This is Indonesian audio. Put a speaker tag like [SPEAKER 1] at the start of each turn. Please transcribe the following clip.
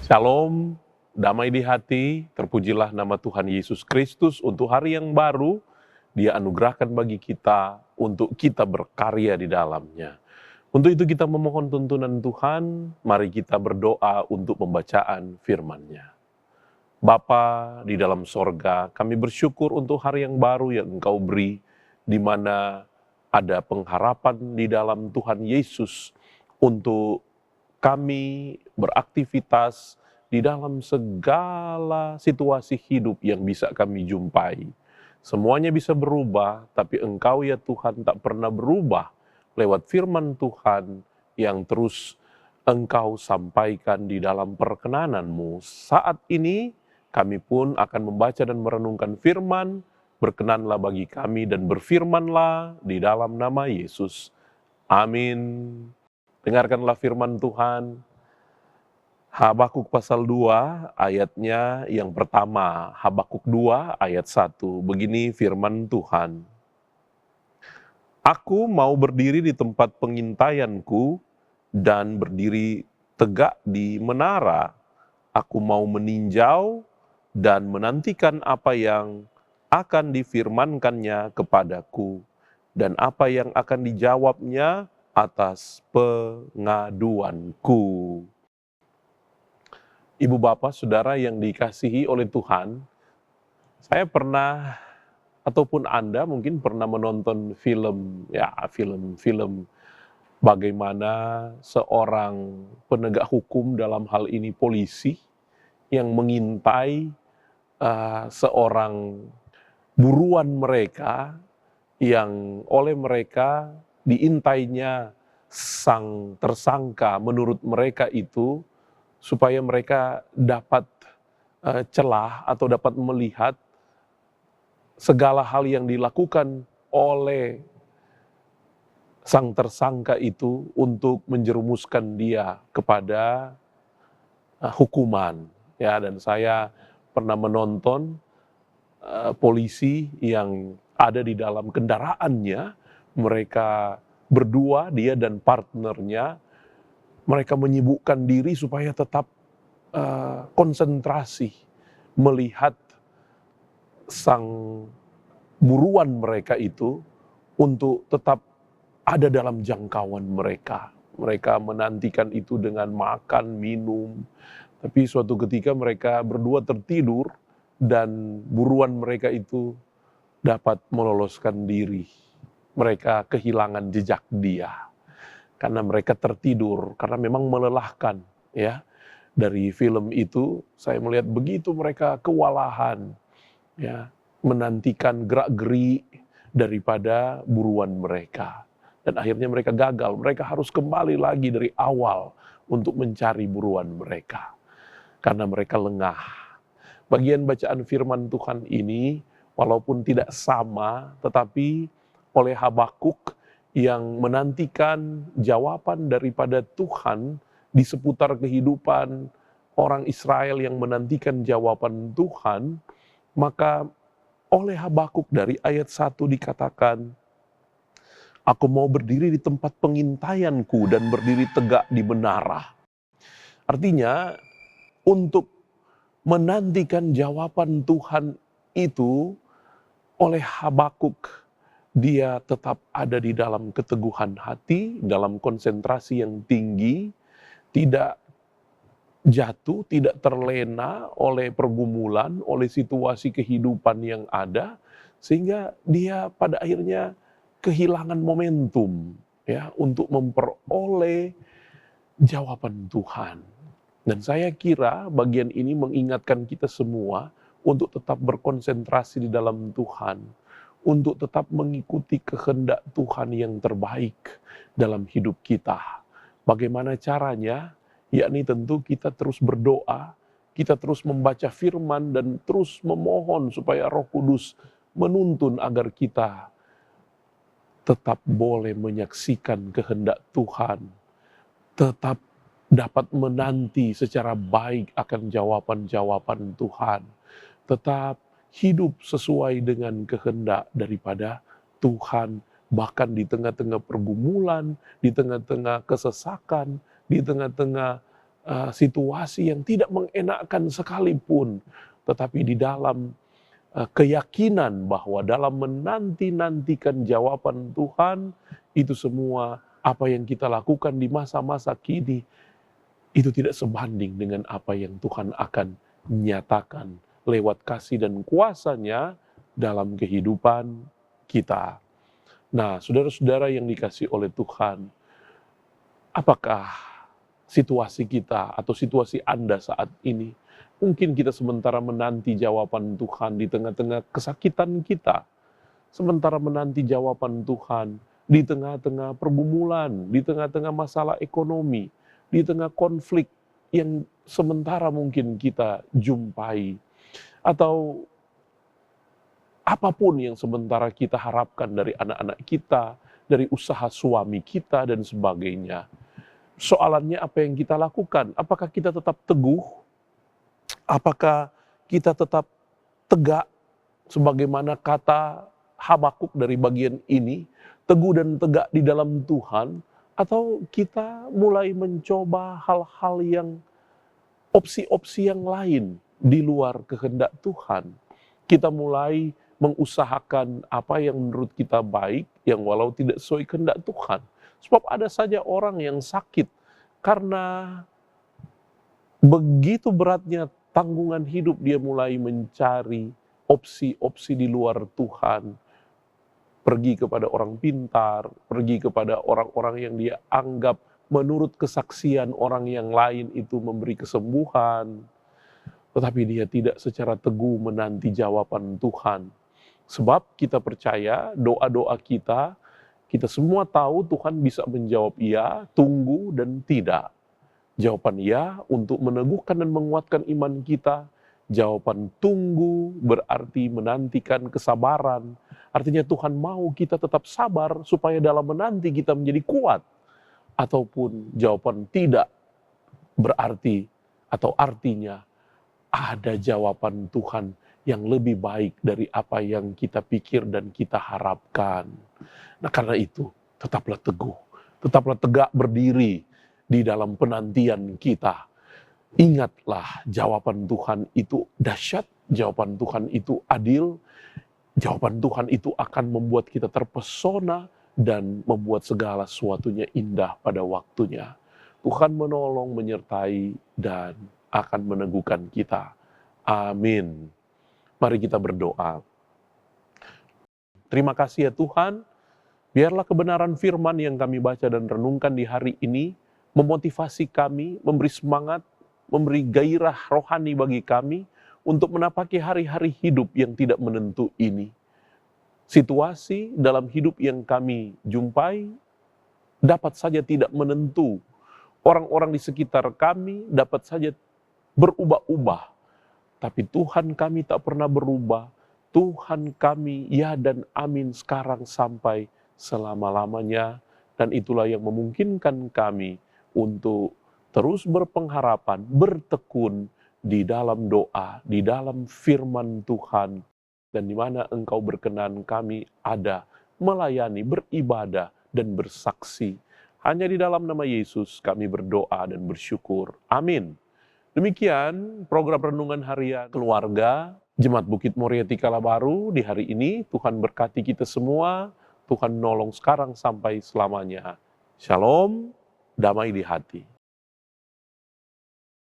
[SPEAKER 1] Shalom, damai di hati, terpujilah nama Tuhan Yesus Kristus untuk hari yang baru, Dia anugerahkan bagi kita untuk kita berkarya di dalamnya. Untuk itu kita memohon tuntunan Tuhan, mari kita berdoa untuk pembacaan firman-Nya. Bapa di dalam sorga, kami bersyukur untuk hari yang baru yang Engkau beri, di mana ada pengharapan di dalam Tuhan Yesus untuk kami beraktivitas di dalam segala situasi hidup yang bisa kami jumpai. Semuanya bisa berubah, tapi Engkau ya Tuhan tak pernah berubah lewat firman Tuhan yang terus Engkau sampaikan di dalam perkenanan-Mu. Saat ini kami pun akan membaca dan merenungkan firman, berkenanlah bagi kami dan berfirmanlah di dalam nama Yesus. Amin. Dengarkanlah firman Tuhan, Habakuk pasal 2 ayatnya yang pertama, Habakuk 2 ayat 1, begini firman Tuhan. Aku mau berdiri di tempat pengintaianku dan berdiri tegak di menara. Aku mau meninjau dan menantikan apa yang akan difirmankannya kepadaku dan apa yang akan dijawabnya atas pengaduanku. Ibu bapak, saudara yang dikasihi oleh Tuhan, saya pernah ataupun Anda mungkin pernah menonton film bagaimana seorang penegak hukum, dalam hal ini polisi, yang mengintai seorang buruan mereka yang oleh mereka diintainya sang tersangka menurut mereka itu supaya mereka dapat celah atau dapat melihat segala hal yang dilakukan oleh sang tersangka itu untuk menjerumuskan dia kepada hukuman. Ya, dan saya pernah menonton polisi yang ada di dalam kendaraannya, mereka berdua, dia dan partnernya, mereka menyibukkan diri supaya tetap konsentrasi melihat sang buruan mereka itu untuk tetap ada dalam jangkauan mereka. Mereka menantikan itu dengan makan, minum, tapi suatu ketika mereka berdua tertidur dan buruan mereka itu dapat meloloskan diri. Mereka kehilangan jejak dia karena mereka tertidur, karena memang melelahkan, ya. Dari film itu saya melihat begitu mereka kewalahan, ya, menantikan gerak-gerik daripada buruan mereka. Dan akhirnya mereka gagal, mereka harus kembali lagi dari awal untuk mencari buruan mereka. Karena mereka lengah. Bagian bacaan firman Tuhan ini, walaupun tidak sama, tetapi oleh Habakuk yang menantikan jawaban daripada Tuhan di seputar kehidupan orang Israel yang menantikan jawaban Tuhan, maka oleh Habakuk dari ayat 1 dikatakan, aku mau berdiri di tempat pengintaianku dan berdiri tegak di menara. Artinya, untuk menantikan jawaban Tuhan itu, oleh Habakuk, dia tetap ada di dalam keteguhan hati, dalam konsentrasi yang tinggi, tidak jatuh, tidak terlena oleh pergumulan, oleh situasi kehidupan yang ada, sehingga dia pada akhirnya kehilangan momentum, ya, untuk memperoleh jawaban Tuhan. Dan saya kira bagian ini mengingatkan kita semua untuk tetap berkonsentrasi di dalam Tuhan, untuk tetap mengikuti kehendak Tuhan yang terbaik dalam hidup kita. Bagaimana caranya? Yakni tentu kita terus berdoa, kita terus membaca firman dan terus memohon supaya Roh Kudus menuntun agar kita tetap boleh menyaksikan kehendak Tuhan, tetap dapat menanti secara baik akan jawaban-jawaban Tuhan, tetap hidup sesuai dengan kehendak daripada Tuhan, bahkan di tengah-tengah pergumulan, di tengah-tengah kesesakan, di tengah-tengah situasi yang tidak mengenakkan sekalipun, tetapi di dalam keyakinan bahwa dalam menanti-nantikan jawaban Tuhan, itu semua apa yang kita lakukan di masa-masa kini, itu tidak sebanding dengan apa yang Tuhan akan nyatakan lewat kasih dan kuasa-Nya dalam kehidupan kita. Nah, saudara-saudara yang dikasihi oleh Tuhan, apakah situasi kita atau situasi Anda saat ini, mungkin kita sementara menanti jawaban Tuhan di tengah-tengah kesakitan kita, sementara menanti jawaban Tuhan di tengah-tengah pergumulan, di tengah-tengah masalah ekonomi, di tengah konflik yang sementara mungkin kita jumpai, atau apapun yang sementara kita harapkan dari anak-anak kita, dari usaha suami kita dan sebagainya. Soalannya apa yang kita lakukan? Apakah kita tetap teguh? Apakah kita tetap tegak sebagaimana kata Habakuk dari bagian ini, teguh dan tegak di dalam Tuhan, atau kita mulai mencoba hal-hal yang opsi-opsi yang lain di luar kehendak Tuhan? Kita mulai mengusahakan apa yang menurut kita baik, yang walau tidak sesuai kehendak Tuhan. Sebab ada saja orang yang sakit karena begitu beratnya tanggungan hidup, dia mulai mencari opsi-opsi di luar Tuhan. Pergi kepada orang pintar, pergi kepada orang-orang yang dia anggap menurut kesaksian orang yang lain itu memberi kesembuhan. Tetapi dia tidak secara teguh menanti jawaban Tuhan. Sebab kita percaya doa-doa kita semua tahu Tuhan bisa menjawab ya, tunggu, dan tidak. Jawaban ya untuk meneguhkan dan menguatkan iman kita. Jawaban tunggu berarti menantikan kesabaran. Artinya Tuhan mau kita tetap sabar supaya dalam menanti kita menjadi kuat. Ataupun jawaban tidak berarti atau artinya ada jawaban Tuhan yang lebih baik dari apa yang kita pikir dan kita harapkan. Nah, karena itu, tetaplah teguh, tetaplah tegak berdiri di dalam penantian kita. Ingatlah, jawaban Tuhan itu dahsyat, jawaban Tuhan itu adil, jawaban Tuhan itu akan membuat kita terpesona dan membuat segala sesuatunya indah pada waktunya. Tuhan menolong, menyertai, dan akan meneguhkan kita. Amin. Mari kita berdoa. Terima kasih ya Tuhan, biarlah kebenaran firman yang kami baca dan renungkan di hari ini memotivasi kami, memberi semangat, memberi gairah rohani bagi kami untuk menapaki hari-hari hidup yang tidak menentu ini. Situasi dalam hidup yang kami jumpai dapat saja tidak menentu. Orang-orang di sekitar kami dapat saja berubah-ubah. Tapi Tuhan kami tak pernah berubah. Tuhan kami ya dan amin sekarang sampai selama-lamanya. Dan itulah yang memungkinkan kami untuk terus berpengharapan, bertekun di dalam doa, di dalam firman Tuhan. Dan di mana Engkau berkenan kami ada, melayani, beribadah, dan bersaksi. Hanya di dalam nama Yesus kami berdoa dan bersyukur. Amin. Demikian program Renungan Harian Keluarga Jemaat Bukit Moriah Tikalabaru di hari ini. Tuhan berkati kita semua, Tuhan nolong sekarang sampai selamanya. Shalom, damai di hati.